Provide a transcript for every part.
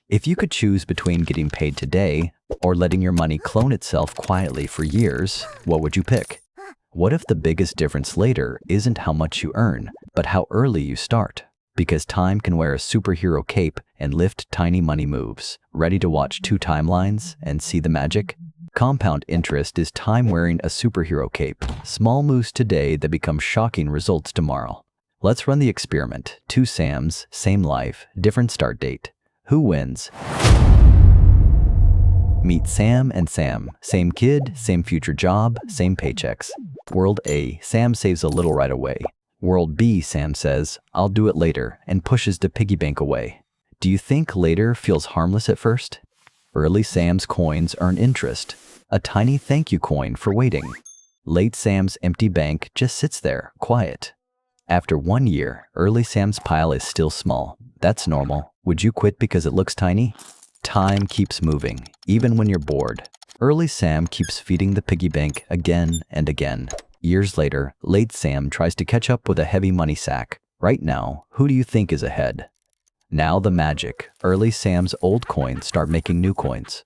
If you could choose between getting paid today or letting your money clone itself quietly for years, what would you pick? What if the biggest difference later isn't how much you earn, but how early you start? Because time can wear a superhero cape and lift tiny money moves. Ready to watch 2 timelines and see the magic? Compound interest is time wearing a superhero cape. Small moves today that become shocking results tomorrow. Let's run the experiment. 2 Sams, same life, different start date. Who wins? Meet Sam and Sam. Same kid, same future job, same paychecks. World A, Sam saves a little right away. World B, Sam says, I'll do it later, and pushes the piggy bank away. Do you think later feels harmless at first? Early Sam's coins earn interest, a tiny thank you coin for waiting. Late Sam's empty bank just sits there, quiet. After 1 year, early Sam's pile is still small. That's normal. Would you quit because it looks tiny? Time keeps moving, even when you're bored. Early Sam keeps feeding the piggy bank again and again. Years later, late Sam tries to catch up with a heavy money sack. Right now, who do you think is ahead? Now the magic. Early Sam's old coins start making new coins.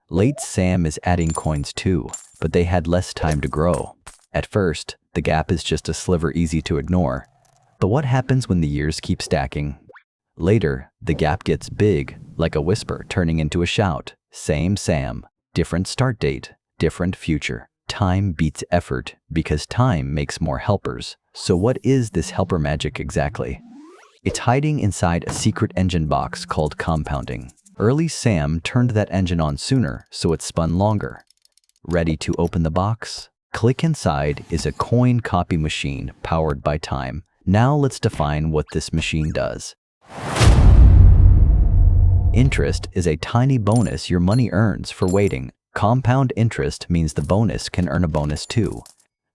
Late Sam is adding coins too, but they had less time to grow. At first, the gap is just a sliver easy to ignore. But what happens when the years keep stacking? Later, the gap gets big, like a whisper turning into a shout. Same Sam, different start date, different future. Time beats effort because time makes more helpers. So what is this helper magic exactly? It's hiding inside a secret engine box called compounding. Early Sam turned that engine on sooner, so it spun longer. Ready to open the box? Click inside is a coin copy machine powered by time. Now let's define what this machine does. Interest is a tiny bonus your money earns for waiting. Compound interest means the bonus can earn a bonus too.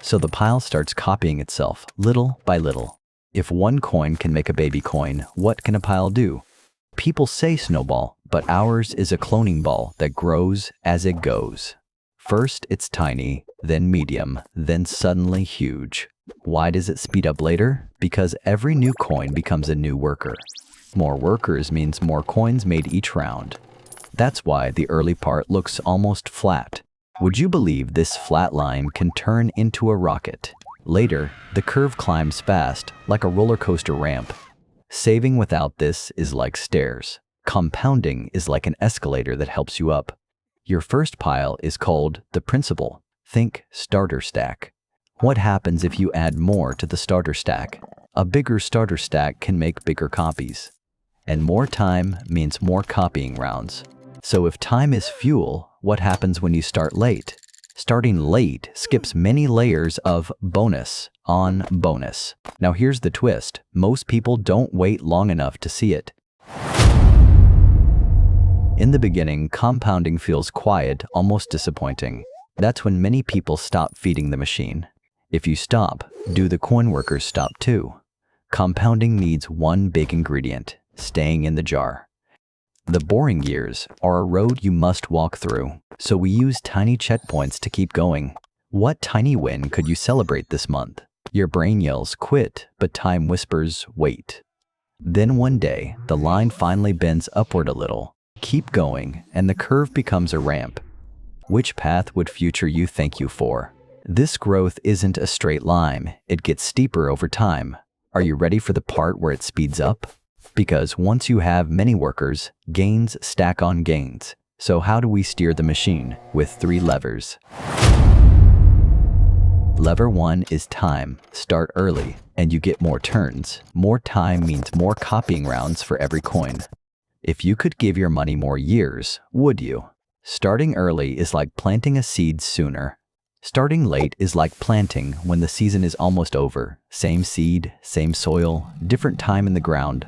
So the pile starts copying itself, little by little. If 1 coin can make a baby coin, what can a pile do? People say snowball, but ours is a cloning ball that grows as it goes. First it's tiny, then medium, then suddenly huge. Why does it speed up later? Because every new coin becomes a new worker. More workers means more coins made each round. That's why the early part looks almost flat. Would you believe this flat line can turn into a rocket? Later, the curve climbs fast, like a roller coaster ramp. Saving without this is like stairs. Compounding is like an escalator that helps you up. Your first pile is called the principal. Think starter stack. What happens if you add more to the starter stack? A bigger starter stack can make bigger copies. And more time means more copying rounds. So if time is fuel, what happens when you start late? Starting late skips many layers of bonus on bonus. Now here's the twist. Most people don't wait long enough to see it. In the beginning, compounding feels quiet, almost disappointing. That's when many people stop feeding the machine. If you stop, do the coin workers stop too? Compounding needs one big ingredient: staying in the jar. The boring years are a road you must walk through, so we use tiny checkpoints to keep going. What tiny win could you celebrate this month? Your brain yells quit, but time whispers wait. Then one day, the line finally bends upward a little. Keep going, and the curve becomes a ramp. Which path would future you thank you for? This growth isn't a straight line, it gets steeper over time. Are you ready for the part where it speeds up? Because once you have many workers, gains stack on gains. So how do we steer the machine? With 3 levers. Lever 1 is time. Start early, and you get more turns. More time means more copying rounds for every coin. If you could give your money more years, would you? Starting early is like planting a seed sooner. Starting late is like planting when the season is almost over. Same seed, same soil, different time in the ground.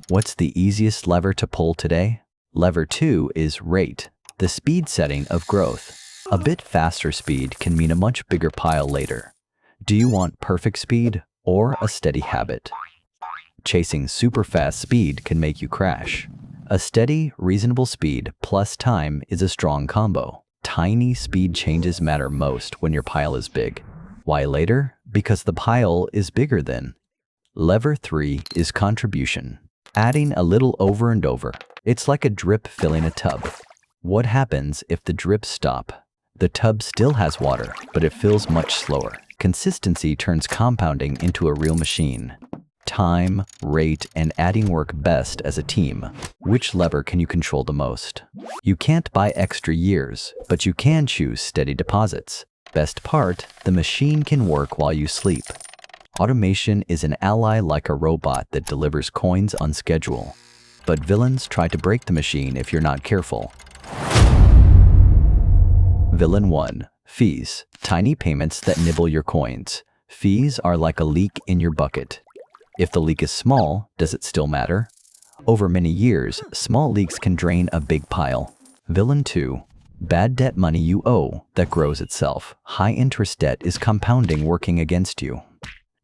What's the easiest lever to pull today? Lever 2 is rate, the speed setting of growth. A bit faster speed can mean a much bigger pile later. Do you want perfect speed or a steady habit? Chasing super fast speed can make you crash. A steady, reasonable speed plus time is a strong combo. Tiny speed changes matter most when your pile is big. Why later? Because the pile is bigger then. Lever 3 is contribution. Adding a little over and over. It's like a drip filling a tub. What happens if the drips stop? The tub still has water, but it fills much slower. Consistency turns compounding into a real machine. Time, rate, and adding work best as a team. Which lever can you control the most? You can't buy extra years, but you can choose steady deposits. Best part, the machine can work while you sleep. Automation is an ally like a robot that delivers coins on schedule. But villains try to break the machine if you're not careful. Villain 1. Fees. Tiny payments that nibble your coins. Fees are like a leak in your bucket. If the leak is small, does it still matter? Over many years, small leaks can drain a big pile. Villain 2. Bad debt money you owe that grows itself. High interest debt is compounding working against you.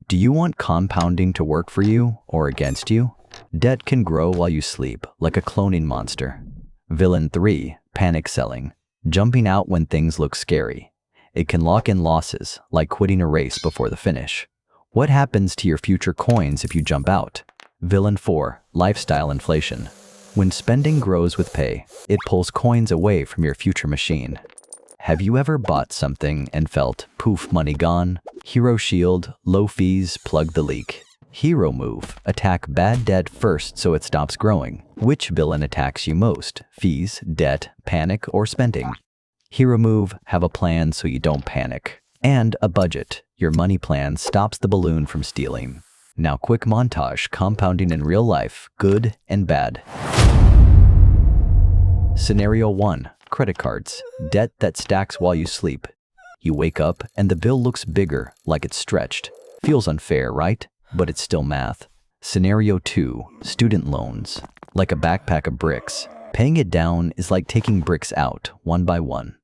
Do you want compounding to work for you or against you? Debt can grow while you sleep, like a cloning monster. Villain 3. Panic selling. Jumping out when things look scary. It can lock in losses, like quitting a race before the finish. What happens to your future coins if you jump out? Villain 4. Lifestyle inflation. When spending grows with pay, it pulls coins away from your future machine. Have you ever bought something and felt, poof, money gone? Hero shield, low fees, plug the leak. Hero move, attack bad debt first so it stops growing. Which villain attacks you most? Fees, debt, panic, or spending? Hero move, have a plan so you don't panic. And a budget. Your money plan stops the balloon from stealing. Now quick montage, compounding in real life, good and bad. Scenario 1. Credit cards. Debt that stacks while you sleep. You wake up and the bill looks bigger, like it's stretched. Feels unfair, right? But it's still math. Scenario 2. Student loans. Like a backpack of bricks. Paying it down is like taking bricks out, one by one.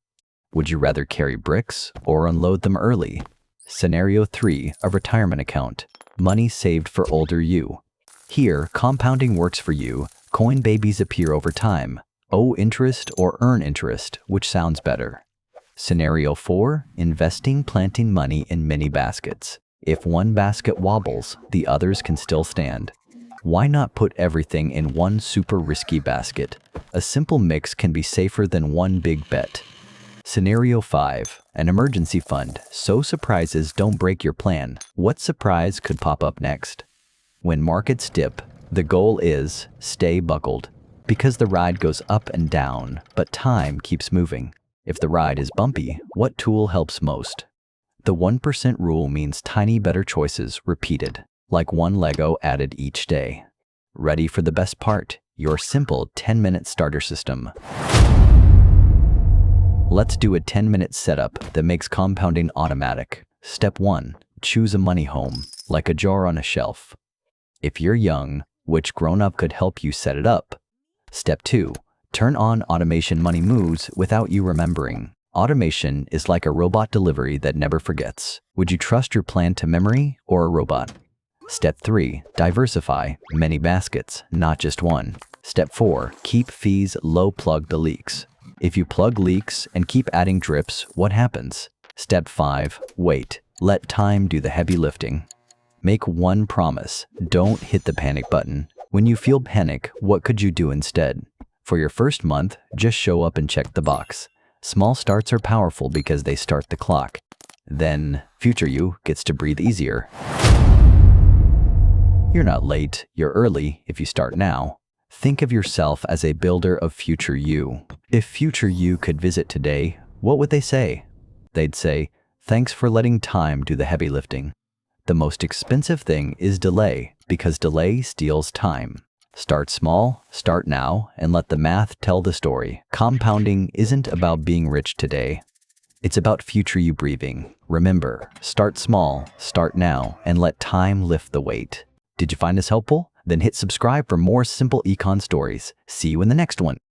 Would you rather carry bricks or unload them early? Scenario 3. A retirement account. Money saved for older you. Here, compounding works for you. Coin babies appear over time. Owe interest or earn interest, which sounds better. Scenario 4. Investing, planting money in many baskets. If one basket wobbles, the others can still stand. Why not put everything in one super risky basket? A simple mix can be safer than one big bet. Scenario 5. An emergency fund, so surprises don't break your plan. What surprise could pop up next? When markets dip, the goal is stay buckled. Because the ride goes up and down, but time keeps moving. If the ride is bumpy, what tool helps most? The 1% rule means tiny better choices repeated, like one Lego added each day. Ready for the best part, your simple 10-minute starter system. Let's do a 10-minute setup that makes compounding automatic. Step 1. Choose a money home, like a jar on a shelf. If you're young, which grown-up could help you set it up? Step 2. Turn on automation money moves without you remembering. Automation is like a robot delivery that never forgets. Would you trust your plan to memory or a robot? Step 3. Diversify. Many baskets, not just one. Step 4. Keep fees low, plug the leaks. If you plug leaks and keep adding drips, what happens? Step 5. Wait. Let time do the heavy lifting. Make one promise. Don't hit the panic button. When you feel panic, what could you do instead? For your first month, just show up and check the box. Small starts are powerful because they start the clock. Then, future you gets to breathe easier. You're not late, you're early if you start now. Think of yourself as a builder of future you. If future you could visit today, what would they say? They'd say, thanks for letting time do the heavy lifting. The most expensive thing is delay, because delay steals time. Start small, start now, and let the math tell the story. Compounding isn't about being rich today. It's about future you breathing. Remember, start small, start now, and let time lift the weight. Did you find this helpful? Then hit subscribe for more simple econ stories. See you in the next one.